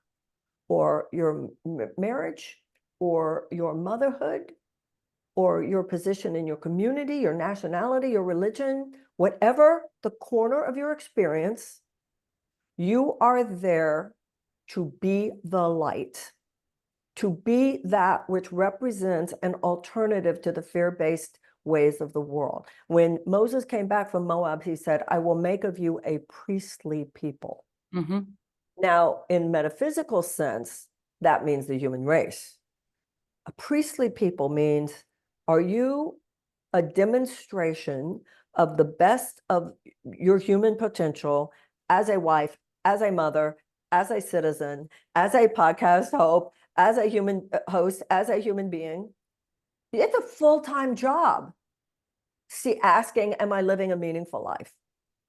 or your marriage or your motherhood or your position in your community, your nationality, your religion, whatever the corner of your experience, you are there to be the light, to be that which represents an alternative to the fear-based ways of the world. When Moses came back from Moab, he said, I will make of you a priestly people. Now, in metaphysical sense, that means the human race. A priestly people means, are you a demonstration of the best of your human potential as a wife, as a mother, as a citizen, as a podcast as a human host, as a human being. It's a full-time job. See, asking, am I living a meaningful life?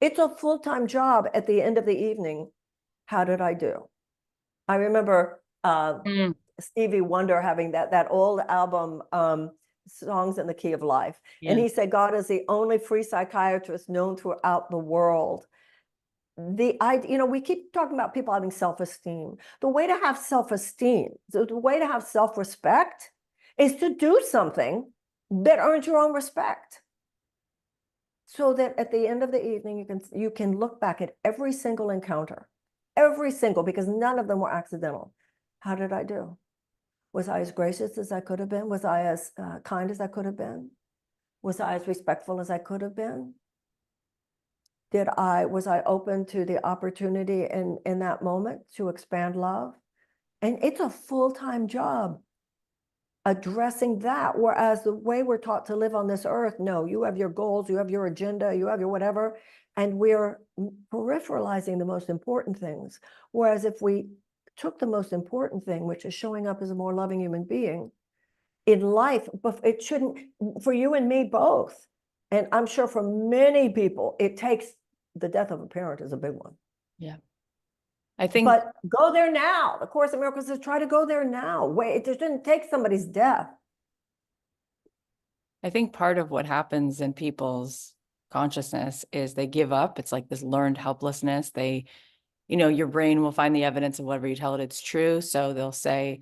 It's a full-time job at the end of the evening. How did I do? I remember Stevie Wonder having that old album, Songs in the Key of Life. And Yeah. he said, God is the only free psychiatrist known throughout the world. We keep talking about people having self-esteem. The way to have self-esteem, the way to have self-respect is to do something that earns your own respect. So that at the end of the evening, you can look back at every single encounter, because none of them were accidental. How did I do? Was I as gracious as I could have been? Was I as kind as I could have been? Was I as respectful as I could have been? Was I open to the opportunity in that moment to expand love? And it's a full-time job addressing that. Whereas the way we're taught to live on this earth, no, you have your goals, you have your agenda, you have your whatever, and we're peripheralizing the most important things. Whereas if we took the most important thing, which is showing up as a more loving human being in life, but it shouldn't, for you and me both, and I'm sure for many people, it takes, the death of a parent is a big one. Yeah. I think, But go there now. The Course in Miracles says try to go there now. Wait, it didn't take somebody's death. I think part of what happens in people's consciousness is they give up. It's like this learned helplessness. Your brain will find the evidence of whatever you tell it it's true. So they'll say,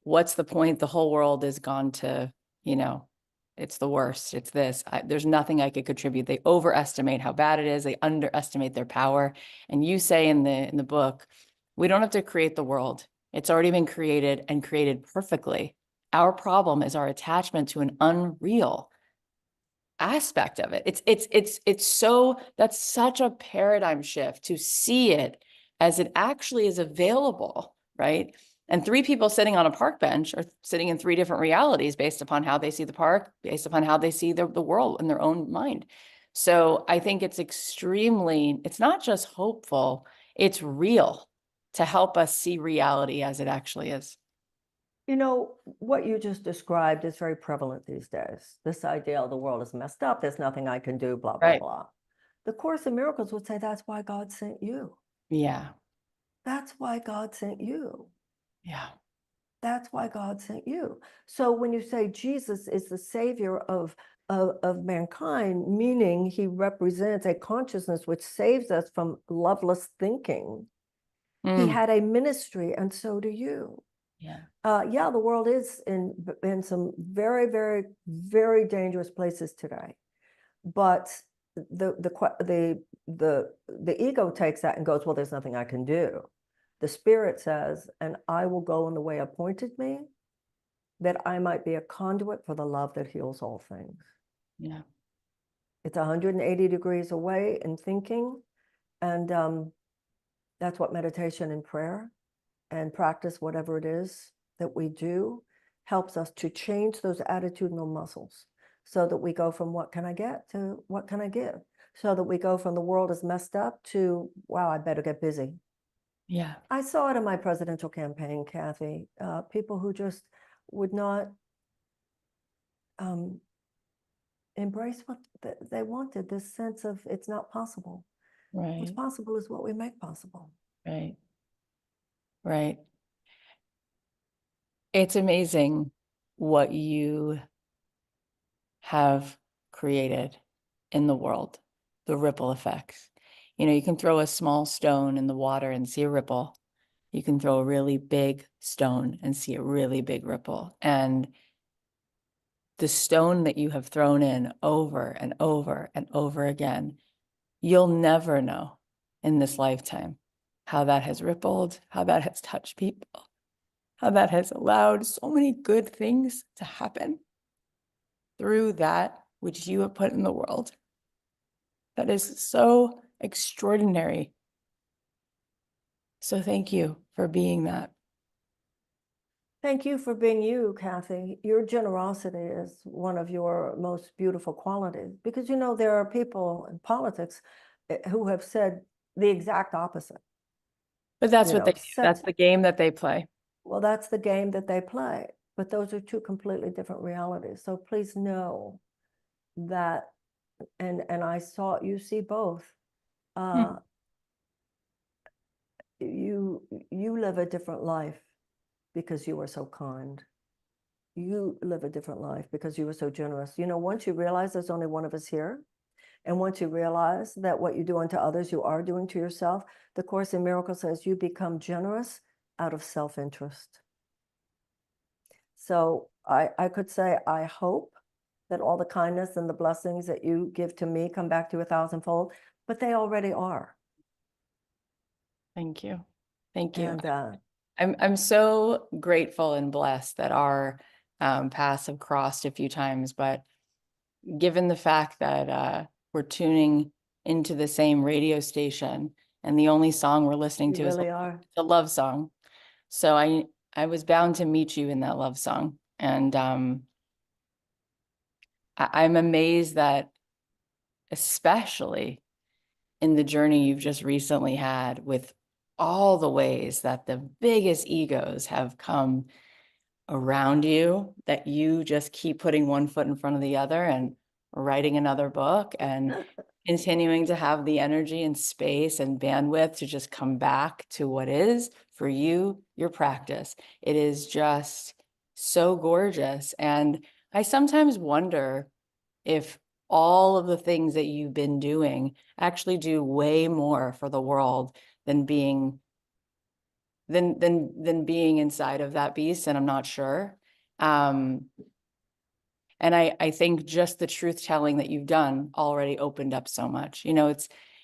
what's the point? The whole world is gone to, it's the worst. It's this. There's nothing I could contribute. They overestimate how bad it is. They underestimate their power. And you say in the book, we don't have to create the world. It's already been created and created perfectly. Our problem is our attachment to an unreal aspect of it. That's such a paradigm shift to see it as it actually is available, right? And three people sitting on a park bench are sitting in three different realities based upon how they see the park, based upon how they see the world in their own mind. So I think it's not just hopeful, it's real to help us see reality as it actually is. What you just described is very prevalent these days. This idea of the world is messed up, there's nothing I can do, blah, blah, Right. blah. The Course in Miracles would say that's why God sent you. Yeah. That's why God sent you. Yeah. That's why God sent you. So when you say Jesus is the savior of mankind, meaning he represents a consciousness which saves us from loveless thinking, he had a ministry, and so do you. Yeah. Yeah, the world is in some very, very, very dangerous places today. But the ego takes that and goes, well, there's nothing I can do. The Spirit says, and I will go in the way appointed me, that I might be a conduit for the love that heals all things. Yeah. It's 180 degrees away in thinking. And that's what meditation and prayer and practice, whatever it is that we do, helps us to change those attitudinal muscles so that we go from what can I get to what can I give? So that we go from the world is messed up to, wow, I better get busy. Yeah. I saw it in my presidential campaign, Kathy. People who just would not embrace what they wanted, this sense of it's not possible. What's Right. possible is what we make possible. Right. Right. It's amazing what you have created in the world, the ripple effects. You can throw a small stone in the water and see a ripple. You can throw a really big stone and see a really big ripple. And the stone that you have thrown in over and over and over again, you'll never know in this lifetime how that has rippled, how that has touched people, how that has allowed so many good things to happen through that which you have put in the world. That is so extraordinary. So thank you for being that. Thank you for being you, Kathy. Your generosity is one of your most beautiful qualities, because there are people in politics who have said the exact opposite. But that's you what know, they do. That's sets, the game that they play. well, that's the game that they play. But those are two completely different realities. So please know that, and I saw, you see both. Hmm. You live a different life because you are so kind. You live a different life because you are so generous. You know, once you realize there's only one of us here, and once you realize that what you do unto others, you are doing to yourself, the Course in Miracles says you become generous out of self-interest. So I could say, I hope that all the kindness and the blessings that you give to me come back to you 1,000-fold, but they already are. Thank you. Thank you. And I'm so grateful and blessed that our paths have crossed a few times, but given the fact that we're tuning into the same radio station and the only song we're listening you to is really are. a love song. So I was bound to meet you in that love song. And I'm amazed that, especially in the journey you've just recently had, with all the ways that the biggest egos have come around you, that you just keep putting one foot in front of the other and writing another book and continuing to have the energy and space and bandwidth to just come back to what is for you, your practice. It is just so gorgeous. And I sometimes wonder if all of the things that you've been doing actually do way more for the world than being being inside of that beast, and I'm not sure. Um, and I think just the truth telling that you've done already opened up so much. You know,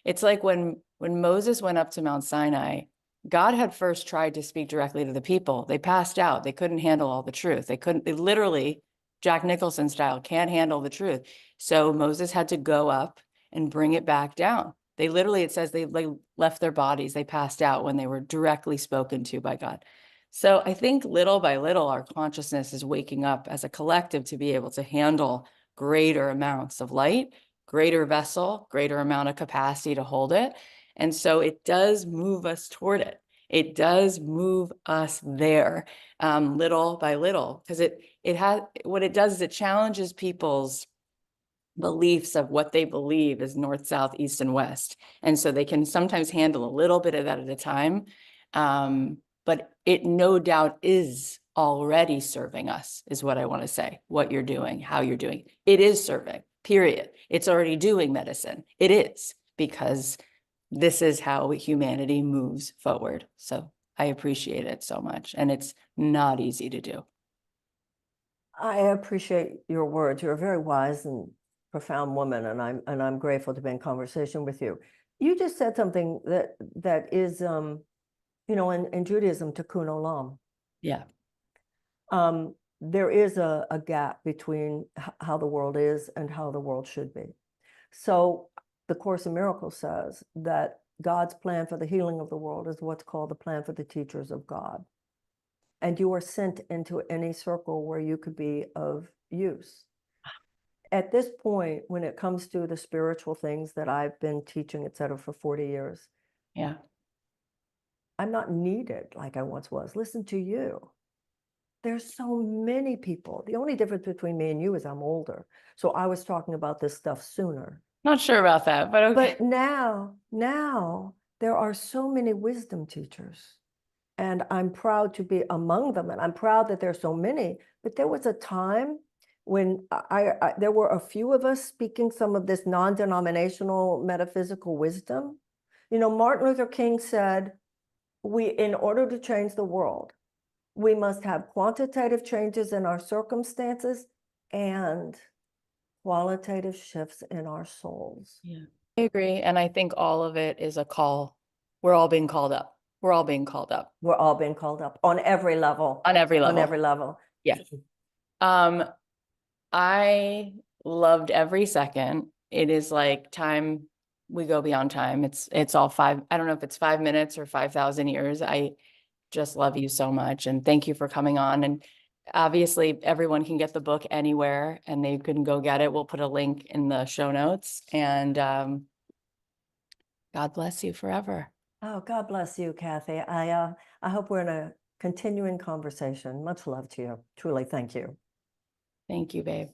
it's like when Moses went up to Mount Sinai, God had first tried to speak directly to the people. They passed out. They couldn't handle all the truth. They literally, Jack Nicholson style, can't handle the truth. So Moses had to go up and bring it back down. They literally, it says they left their bodies. They passed out when they were directly spoken to by God. So I think little by little, our consciousness is waking up as a collective to be able to handle greater amounts of light, greater vessel, greater amount of capacity to hold it. And so it does move us toward it. It does move us there, little by little, because it has, what it does is it challenges people's beliefs of what they believe is north, south, east, and west. And so they can sometimes handle a little bit of that at a time. But it no doubt is already serving us, is what I want to say. What you're doing, how you're doing. It is serving, period. It's already doing medicine. It is, because this is how humanity moves forward. So I appreciate it so much. And it's not easy to do. I appreciate your words. You're a very wise and profound woman, and I'm grateful to be in conversation with you. You just said something that is, you know, in Judaism, tikkun olam. Yeah. There is a gap between how the world is and how the world should be. So the Course in Miracles says that God's plan for the healing of the world is what's called the plan for the teachers of God. And you are sent into any circle where you could be of use. At this point, when it comes to the spiritual things that I've been teaching, et cetera, for 40 years, Yeah. I'm not needed like I once was. Listen to you. There's so many people. The only difference between me and you is I'm older. So I was talking about this stuff sooner. Not sure about that, but okay. But now there are so many wisdom teachers. And I'm proud to be among them. And I'm proud that there's so many. But there was a time when there were a few of us speaking some of this non-denominational metaphysical wisdom. You know, Martin Luther King said, in order to change the world, we must have quantitative changes in our circumstances and qualitative shifts in our souls. Yeah, I agree. And I think all of it is a call. We're all being called up. We're all being called up We're all being called up on every level. on every On level. every level. Yeah. I loved every second. It is like time, we go beyond time. It's all five. I don't know if it's 5 minutes or 5,000 years. I just love you so much. And thank you for coming on. And obviously everyone can get the book anywhere and they can go get it. We'll put a link in the show notes, and God bless you forever. Oh, God bless you, Kathy. I hope we're in a continuing conversation. Much love to you. Truly, thank you. Thank you, babe.